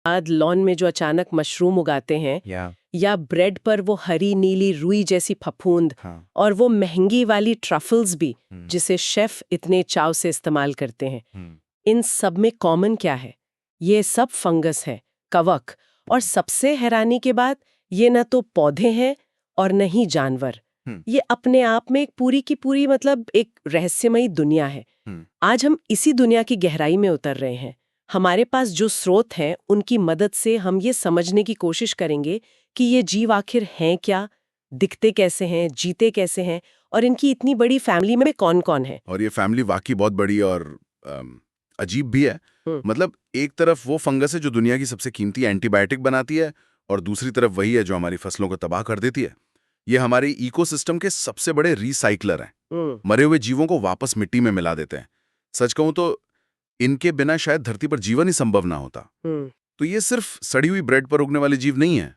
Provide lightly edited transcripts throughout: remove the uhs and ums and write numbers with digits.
बाद लॉन में जो अचानक मशरूम उगाते हैं या ब्रेड पर वो हरी नीली रुई जैसी फफूंद और वो महंगी वाली ट्रफल्स भी जिसे शेफ इतने चाव से इस्तेमाल करते हैं। इन सब में कॉमन क्या है? ये सब फंगस है, कवक, और सबसे हैरानी के बाद ये न तो पौधे हैं और न ही जानवर। ये अपने आप में एक पूरी की पूरी मतलब एक रहस्यमयी दुनिया है। आज हम इसी दुनिया की गहराई में उतर रहे हैं। हमारे पास जो स्रोत हैं उनकी मदद से हम ये समझने की कोशिश करेंगे कि ये जीव आखिर हैं क्या, दिखते कैसे हैं, जीते कैसे हैं और इनकी इतनी बड़ी फैमिली में कौन-कौन है। और ये फैमिली वाकई बहुत बड़ी और अजीब भी है। मतलब एक तरफ वो फंगस है जो दुनिया की सबसे कीमती एंटीबायोटिक बनाती है और दूसरी तरफ वही है जो हमारी फसलों को तबाह कर देती है। ये हमारे इकोसिस्टम के सबसे बड़े रिसाइकलर हैं। मरे हुए जीवों को वापस मिट्टी में मिला देते हैं। सच कहूं तो इनके बिना शायद धरती पर जीवन ही संभव ना होता। तो ये सिर्फ सड़ी हुई ब्रेड पर उगने वाले जीव नहीं है।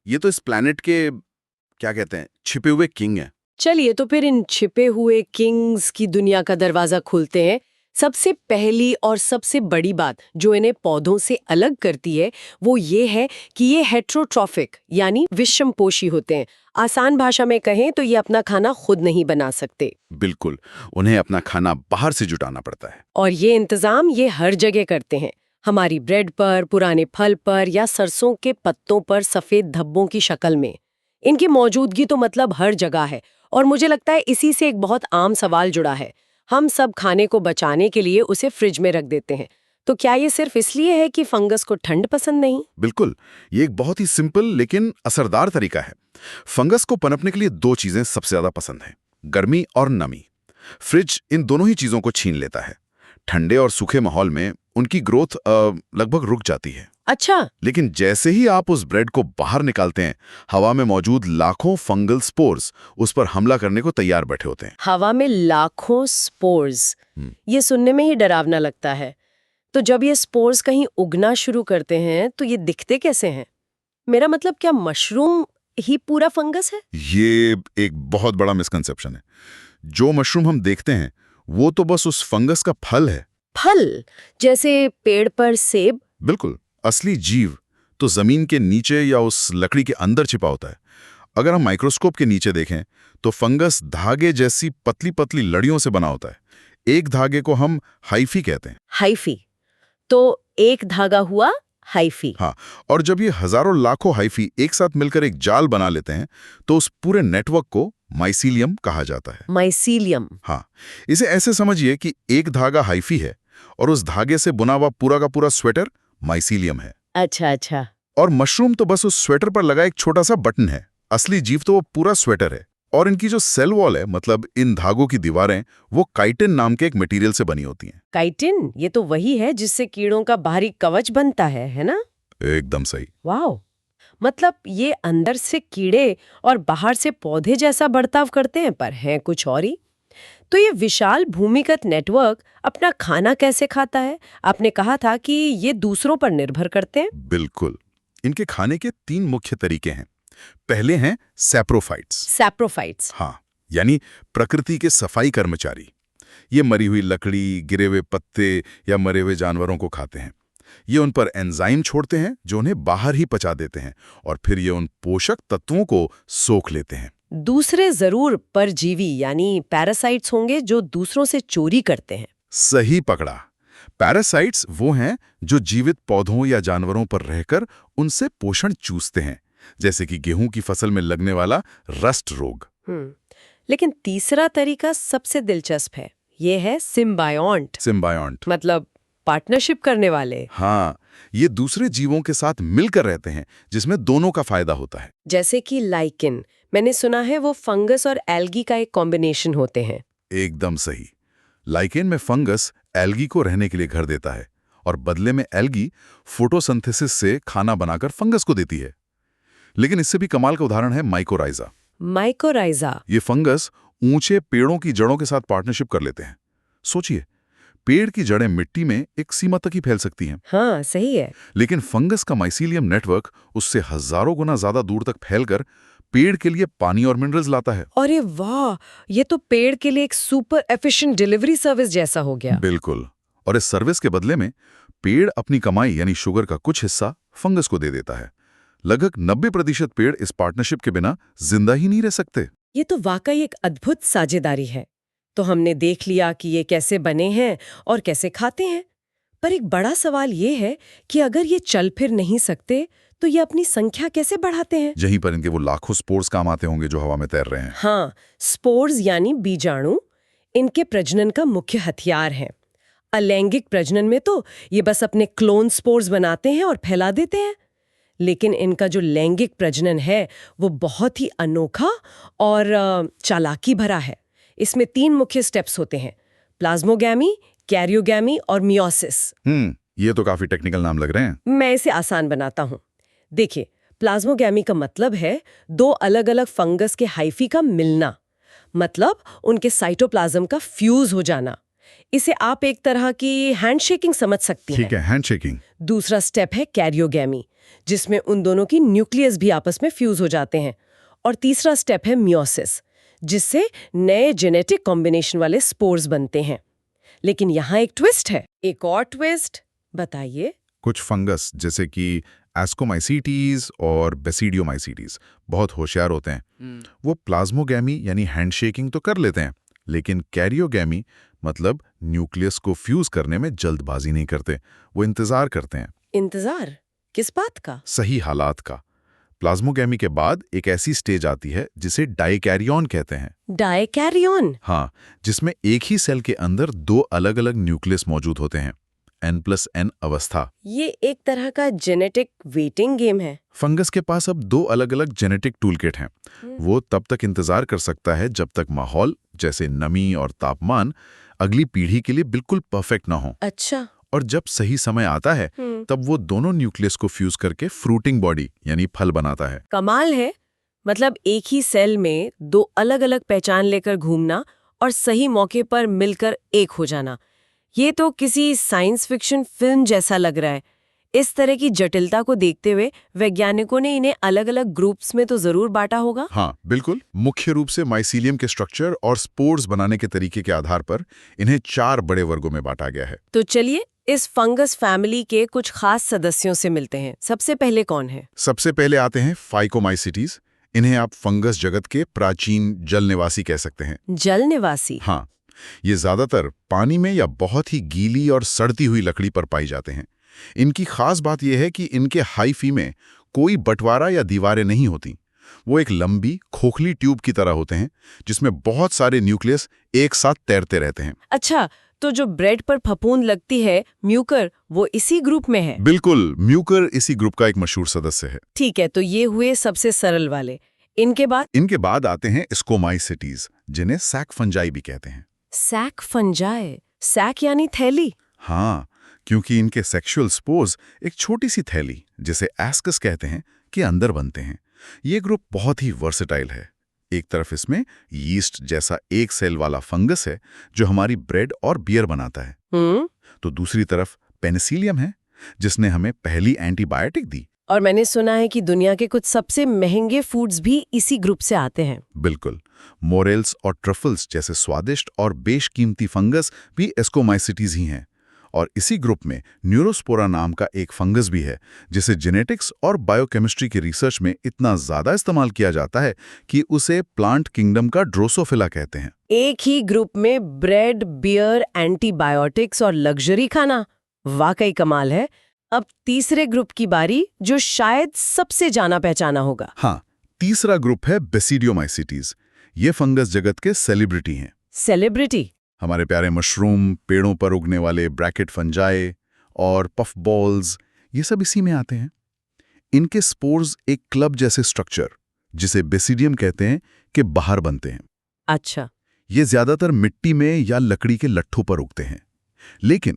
ये तो इस प्लैनेट के क्या कहते हैं, छिपे हुए किंग हैं। चलिए तो फिर इन छिपे हुए किंग्स की दुनिया का दरवाजा खोलते हैं। सबसे पहली और सबसे बड़ी बात जो इन्हें पौधों से अलग करती है वो ये है कि ये हेट्रोट्रॉफिक यानी विषमपोषी होते हैं। आसान भाषा में कहें तो ये अपना खाना खुद नहीं बना सकते। बिल्कुल, उन्हें अपना खाना बाहर से जुटाना पड़ता है। और ये इंतजाम ये हर जगह करते हैं। हमारी ब्रेड पर, पुराने फल पर या सरसों के पत्तों पर सफेद धब्बों की शक्ल में। इनकी मौजूदगी तो मतलब हर जगह है। और मुझे लगता है इसी से एक बहुत आम सवाल जुड़ा है। हम सब खाने को बचाने के लिए उसे फ्रिज में रख देते हैं। तो क्या ये सिर्फ इसलिए है कि फंगस को ठंड पसंद नहीं? बिल्कुल, ये एक बहुत ही सिंपल लेकिन असरदार तरीका है। फंगस को पनपने के लिए दो चीजें सबसे ज्यादा पसंद हैं, गर्मी और नमी। फ्रिज इन दोनों ही चीजों को छीन लेता है। ठंडे और सूखे माहौल में उनकी ग्रोथ लगभग रुक जाती है। अच्छा। लेकिन जैसे ही आप उस ब्रेड को बाहर निकालते हैं, हवा में मौजूद लाखों फंगल स्पोर्स उस पर हमला करने को तैयार बैठे होते हैं। हवा में लाखों स्पोर्स, ये सुनने में ही डरावना लगता है। तो जब ये स्पोर्स कहीं उगना शुरू करते हैं तो ये दिखते कैसे हैं? मेरा मतलब क्या मशरूम ही पूरा फंगस है? ये एक बहुत बड़ा मिसकंसेप्शन है। जो मशरूम हम देखते हैं वो तो बस उस फंगस का फल है। फल? जैसे पेड़ पर सेब? बिल्कुल, असली जीव तो जमीन के नीचे या उस लकड़ी के अंदर छिपा होता है। अगर हम माइक्रोस्कोप के नीचे देखें तो फंगस धागे जैसी पतली पतली लड़ियों से बना होता है। एक धागे को हम हाइफी कहते हैं। हाइफी? तो एक धागा हुआ हाइफी। हाँ, और जब ये हजारों लाखों हाइफी एक साथ मिलकर एक जाल बना लेते हैं तो उस पूरे नेटवर्क को माइसीलियम कहा जाता है। माइसीलियम? हाँ, इसे ऐसे समझिए कि एक धागा हाइफी है और उस धागे से बुना हुआ पूरा का पूरा स्वेटर माइसीलियम है। अच्छा अच्छा। और मशरूम तो बस उस स्वेटर पर लगा एक छोटा सा बटन है। असली जीव तो वो पूरा स्वेटर है। और इनकी जो सेल वॉल है, मतलब इन धागों की दीवारें, वो काइटिन नाम के एक मटेरियल से बनी होती हैं। काइटिन? ये तो वही है जिससे कीड़ों का बाहरी कवच बनता है ना? एकदम सही। वाह, मतलब ये अंदर से कीड़े और बाहर से पौधे जैसा बर्ताव करते हैं, पर हैं कुछ और ही। तो ये विशाल भूमिगत नेटवर्क अपना खाना कैसे खाता है? आपने कहा था कि ये दूसरों पर निर्भर करते हैं। बिल्कुल, इनके खाने के 3 मुख्य तरीके हैं। पहले हैं सैप्रोफाइट्स। सैप्रोफाइट्स? हाँ, यानी प्रकृति के सफाई कर्मचारी। ये मरी हुई लकड़ी, गिरे हुए पत्ते या मरे हुए जानवरों को खाते हैं। ये उन पर एंजाइम छोड़ते हैं जो उन्हें बाहर ही पचा देते हैं और फिर ये उन पोषक तत्वों को सोख लेते हैं। दूसरे जरूर परजीवी यानी पैरासाइट्स होंगे जो दूसरों से चोरी करते हैं। सही पकड़ा। पैरासाइट्स वो हैं जो जीवित पौधों या जानवरों पर रहकर उनसे पोषण चूसते हैं, जैसे कि गेहूं की फसल में लगने वाला रस्ट रोग। लेकिन तीसरा तरीका सबसे दिलचस्प है। ये है सिम्बायोंट। सिम्बायोंट मतलब पार्टनरशिप करने वाले। हाँ, ये दूसरे जीवों के साथ मिलकर रहते हैं जिसमें दोनों का फायदा होता है। जैसे कि लाइकेन, मैंने सुना है वो फंगस और एल्गी का एक कॉम्बिनेशन होते हैं। एकदम सही। लाइकेन में फंगस एल्गी को रहने के लिए घर देता है और बदले में एल्गी फोटोसिंथेसिस से खाना बनाकर फंगस को देती है। लेकिन इससे भी कमाल का उदाहरण है माइकोराइजा। माइकोराइजा? ये फंगस ऊंचे पेड़ों की जड़ों के साथ पार्टनरशिप कर लेते हैं। सोचिए, पेड़ की जड़ें मिट्टी में एक सीमा तक ही फैल सकती हैं। हाँ, सही है। लेकिन फंगस का माइसीलियम नेटवर्क उससे हजारों गुना ज्यादा दूर तक फैलकर पेड़ के लिए पानी और मिनरल्स लाता है। अरे वाह, ये तो पेड़ के लिए एक सुपर एफिशिएंट डिलीवरी सर्विस जैसा हो गया। बिल्कुल। और इस सर्विस के बदले में पेड़ अपनी कमाई यानी शुगर का कुछ हिस्सा फंगस को दे देता है। लगभग 90% पेड़ इस पार्टनरशिप के बिना जिंदा ही नहीं रह सकते। ये तो वाकई एक अद्भुत साझेदारी है। तो हमने देख लिया कि ये कैसे बने हैं और कैसे खाते हैं, पर एक बड़ा सवाल ये है कि अगर ये चल फिर नहीं सकते तो ये अपनी संख्या कैसे बढ़ाते हैं? यहीं पर इनके वो लाखों स्पोर्स काम आते होंगे जो हवा में तैर रहे हैं। हाँ, स्पोर्स यानी बीजाणु इनके प्रजनन का मुख्य हथियार है। अलैंगिक प्रजनन में तो ये बस अपने क्लोन स्पोर्स बनाते हैं और फैला देते हैं, लेकिन इनका जो लैंगिक प्रजनन है वो बहुत ही अनोखा और चालाकी भरा है। इसमें 3 मुख्य स्टेप्स होते हैं: प्लाज्मोगैमी, कैरियोगैमी और मियोसिस। ये तो काफी टेक्निकल नाम लग रहे हैं। मैं इसे आसान बनाता हूँ। देखिए, प्लाज्मोगैमी का मतलब है 2 अलग-अलग फंगस के हाइफी का मिलना, मतलब उनके साइटोप्लाज्म का फ्यूज हो जाना। इसे आप एक तरह की हैंडशेकिंग समझ सकती हैं। ठीक है, हैंडशेकिंग। दूसरा स्टेप है कैरियोगैमी, जिसमें उन दोनों की न्यूक्लियस भी आपस में फ्यूज हो जाते हैं। और तीसरा स्टेप है मियोसिस, जिससे नए जेनेटिक कॉम्बिनेशन वाले स्पोर्स बनते हैं। लेकिन यहाँ एक ट्विस्ट है। एक और ट्विस्ट बताइए। कुछ फंगस जैसे कि एस्कोमाइसीटीज और बेसिडियोमाइसीटीज बहुत होशियार होते हैं। वो प्लाज्मोगैमी यानी हैंडशेकिंग तो कर लेते हैं, लेकिन कैरियोगैमी मतलब न्यूक्लियस को फ्यूज करने में जल्दबाजी नहीं करते। वो इंतजार करते हैं। इंतजार किस बात का? सही हालात का। प्लाज्मोगैमी के बाद एक ऐसी स्टेज आती है जिसे डाइकैरियन कहते हैं। डाइकैरियन? हाँ, जिसमें एक ही सेल के अंदर 2 अलग-अलग न्यूक्लियस मौजूद होते हैं। N+N अवस्था। ये एक तरह का जेनेटिक वेटिंग गेम है। फंगस के पास अब 2 अलग-अलग जेनेटिक टूलकिट हैं। वो तब तक इंतजार कर सकता है जब तक माहौल जैसे नमी और तापमान अगली पीढ़ी के लिए बिल्कुल परफेक्ट ना हो। अच्छा। और जब सही समय आता है तब वो दोनों न्यूक्लियस को फ्यूज करके फ्रूटिंग बॉडी यानी फल बनाता है। कमाल है। मतलब एक ही सेल में 2 अलग-अलग पहचान लेकर घूमना और सही मौके पर मिलकर एक हो जाना। ये तो किसी साइंस फिक्शन फिल्म जैसा लग रहा है। इस तरह की जटिलता को देखते हुए वैज्ञानिकों ने इन्हें अलग-अलग ग्रुप्स में तो जरूर बांटा होगा। हाँ, बिल्कुल। मुख्य रूप से माइसीलियम के स्ट्रक्चर और स्पोर्स बनाने के तरीके के आधार पर इन्हें 4 बड़े वर्गों में बांटा गया है। तो चलिए इस फंगस फैमिली के कुछ खास सदस्यों से मिलते हैं। सबसे पहले कौन है? सबसे पहले आते हैं फाइकोमाइसीटीज। इन्हें आप फंगस जगत के प्राचीन जल निवासी कह सकते हैं। जल निवासी? हाँ, ये ज्यादातर पानी में या बहुत ही गीली और सड़ती हुई लकड़ी पर पाई जाते हैं। इनकी खास बात यह है कि इनके हाइफी में कोई बंटवारा या दीवारें नहीं होती। वो एक लंबी खोखली ट्यूब की तरह होते हैं जिसमें बहुत सारे न्यूक्लियस एक साथ तैरते रहते हैं। अच्छा, तो जो ब्रेड पर फफूंद लगती है म्यूकर, वो इसी ग्रुप में है? बिल्कुल, म्यूकर इसी ग्रुप का एक मशहूर सदस्य है। ठीक है, तो ये हुए सबसे सरल वाले। इनके बाद आते हैं स्कोमाइसीटीज, जिन्हें सैक फंजाई भी कहते हैं। Sac fungi? सैक यानी थैली? हाँ, क्योंकि इनके सेक्सुअल स्पोर्स एक छोटी सी थैली जिसे एस्कस कहते हैं के अंदर बनते हैं। ये ग्रुप बहुत ही वर्सेटाइल है। एक तरफ इसमें यीस्ट जैसा एक सेल वाला फंगस है जो हमारी ब्रेड और बियर बनाता है। तो दूसरी तरफ पेनिसिलियम है जिसने हमें पहली एंटीबायोटिक दी। और मैंने सुना है कि दुनिया के कुछ सबसे महंगे फूड्स भी इसी ग्रुप से आते हैं। बिल्कुल, मोरेल्स और ट्रफल्स जैसे स्वादिष्ट और बेशकीमती फंगस भी एस्कोमाइसीटीज ही हैं। और इसी ग्रुप में न्यूरोस्पोरा नाम का एक फंगस भी है जिसे जेनेटिक्स और बायोकेमिस्ट्री की रिसर्च में इतना ज्यादा इस्तेमाल किया जाता है कि उसे प्लांट किंगडम का ड्रोसोफिला कहते हैं। एक ही ग्रुप में ब्रेड, बियर, एंटीबायोटिक्स और लग्जरी खाना, वाकई कमाल है। अब तीसरे ग्रुप की बारी, जो शायद सबसे जाना पहचाना होगा। हाँ, तीसरा ग्रुप है बेसिडियोमाइसीटीज। ये फंगस जगत के सेलिब्रिटी हैं। सेलिब्रिटी? हमारे प्यारे मशरूम, पेड़ों पर उगने वाले ब्रैकेट फंजाई और पफ बॉल्स, ये सब इसी में आते हैं। इनके स्पोर्स एक क्लब जैसे स्ट्रक्चर, जिसे बेसिडियम कहते हैं, के बाहर बनते हैं। अच्छा। ये ज्यादातर मिट्टी में या लकड़ी के लट्ठों पर उगते हैं। लेकिन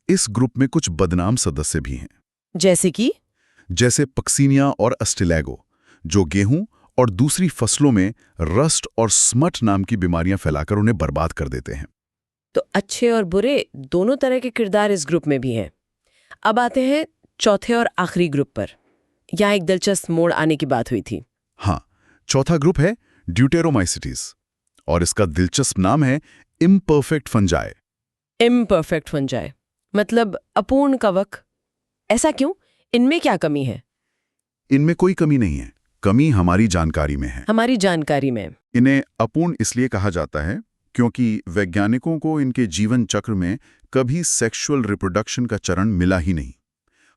इस ग्रुप में कुछ बदनाम सदस्य भी हैं। जैसे पक्सीनिया और अस्टिलैगो, जो गेहूं और दूसरी फसलों में रस्ट और स्मट नाम की बीमारियां फैलाकर उन्हें बर्बाद कर देते हैं। तो अच्छे और बुरे दोनों तरह के किरदार इस ग्रुप में भी हैं। अब आते हैं चौथे और आखिरी ग्रुप पर। यहाँ एक दिलचस्प मोड़ आने की बात हुई थी। हाँ, चौथा ग्रुप है ड्यूटेरोमाइसीटीज और इसका दिलचस्प नाम है इम्परफेक्ट फंजाई। इम्परफेक्ट फंजाई मतलब अपूर्ण कवक। ऐसा क्यों? इनमें क्या कमी है? इनमें कोई कमी नहीं है, कमी हमारी जानकारी में है। हमारी जानकारी में। इन्हें अपूर्ण इसलिए कहा जाता है क्योंकि वैज्ञानिकों को इनके जीवन चक्र में कभी सेक्सुअल रिप्रोडक्शन का चरण मिला ही नहीं।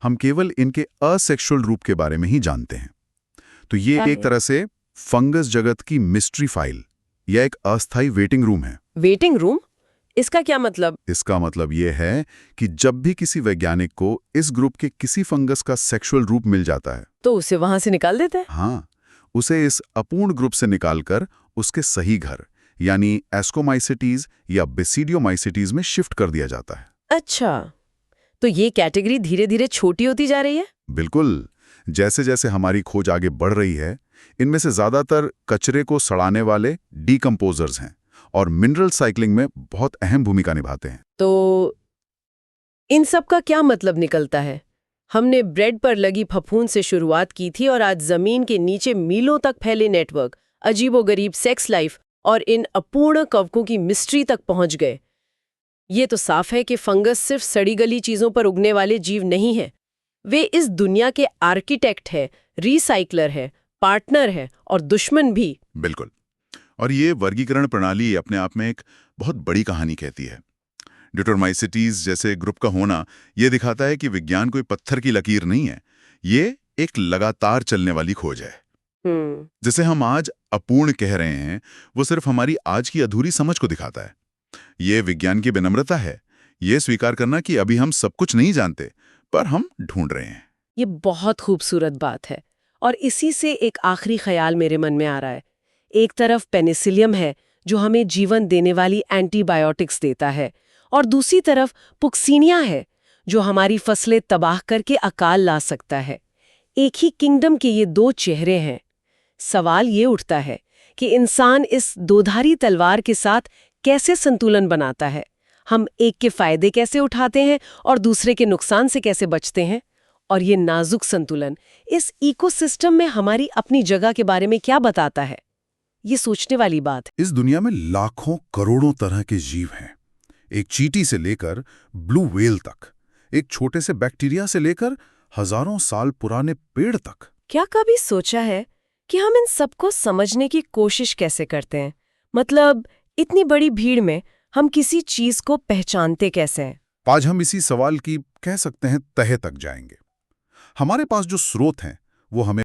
हम केवल इनके असेक्सुअल रूप के बारे में ही जानते हैं। तो ये एक तरह से फंगस जगत की मिस्ट्री फाइल या एक अस्थायी वेटिंग रूम है। Waiting room? इसका क्या मतलब? इसका मतलब ये है कि जब भी किसी वैज्ञानिक को इस ग्रुप के किसी फंगस का सेक्सुअल रूप मिल जाता है तो उसे वहां से निकाल देते हैं? हाँ, उसे इस अपूर्ण ग्रुप से निकालकर उसके सही घर यानी एस्कोमाइसिटीज या बेसिडियोमाइसिटीज में शिफ्ट कर दिया जाता है। अच्छा, तो ये कैटेगरी धीरे धीरे छोटी होती जा रही है? बिल्कुल। जैसे जैसे हमारी खोज आगे बढ़ रही है, इनमें से ज्यादातर कचरे को सड़ाने वाले डीकंपोजर्स हैं और मिनरल साइक्लिंग में बहुत अहम भूमिका निभाते हैं। तो इन सब का क्या मतलब निकलता है? हमने ब्रेड पर लगी फफूंद से शुरुआत की थी और आज जमीन के नीचे मीलों तक फैले नेटवर्क, अजीबोगरीब सेक्स लाइफ और इन अपूर्ण कवकों की मिस्ट्री तक पहुंच गए। ये तो साफ है कि फंगस सिर्फ सड़ी गली चीजों पर उगने वाले जीव नहीं है। वे इस दुनिया के आर्किटेक्ट है, रिसाइकलर है, पार्टनर है और दुश्मन भी। बिल्कुल। और ये वर्गीकरण प्रणाली अपने आप में एक बहुत बड़ी कहानी कहती है। डिटोरमाइसिटीज जैसे ग्रुप का होना ये दिखाता है कि विज्ञान कोई पत्थर की लकीर नहीं है, ये एक लगातार चलने वाली खोज है। जिसे हम आज अपूर्ण कह रहे हैं, वो सिर्फ हमारी आज की अधूरी समझ को दिखाता है। ये विज्ञान की विनम्रता है, ये स्वीकार करना कि अभी हम सब कुछ नहीं जानते, पर हम ढूंढ रहे हैं। ये बहुत खूबसूरत बात है और इसी से एक आखिरी ख्याल मेरे मन में आ रहा है। एक तरफ पेनिसिलियम है जो हमें जीवन देने वाली एंटीबायोटिक्स देता है और दूसरी तरफ पुक्सिनिया है जो हमारी फसलें तबाह करके अकाल ला सकता है। एक ही किंगडम के ये दो चेहरे हैं। सवाल ये उठता है कि इंसान इस दोधारी तलवार के साथ कैसे संतुलन बनाता है। हम एक के फायदे कैसे उठाते हैं और दूसरे के नुकसान से कैसे बचते हैं? और ये नाजुक संतुलन इस इकोसिस्टम में हमारी अपनी जगह के बारे में क्या बताता है? ये सोचने वाली बात है। इस दुनिया में लाखों करोड़ों तरह के जीव हैं, एक चींटी से लेकर ब्लू व्हेल तक, एक छोटे से बैक्टीरिया से लेकर हजारों साल पुराने पेड़ तक। क्या कभी सोचा है कि हम इन सबको समझने की कोशिश कैसे करते हैं? मतलब इतनी बड़ी भीड़ में हम किसी चीज को पहचानते कैसे हैं? आज हम इसी सवाल की कह सकते हैं तहे तक जाएंगे। हमारे पास जो स्रोत हैं वो हमें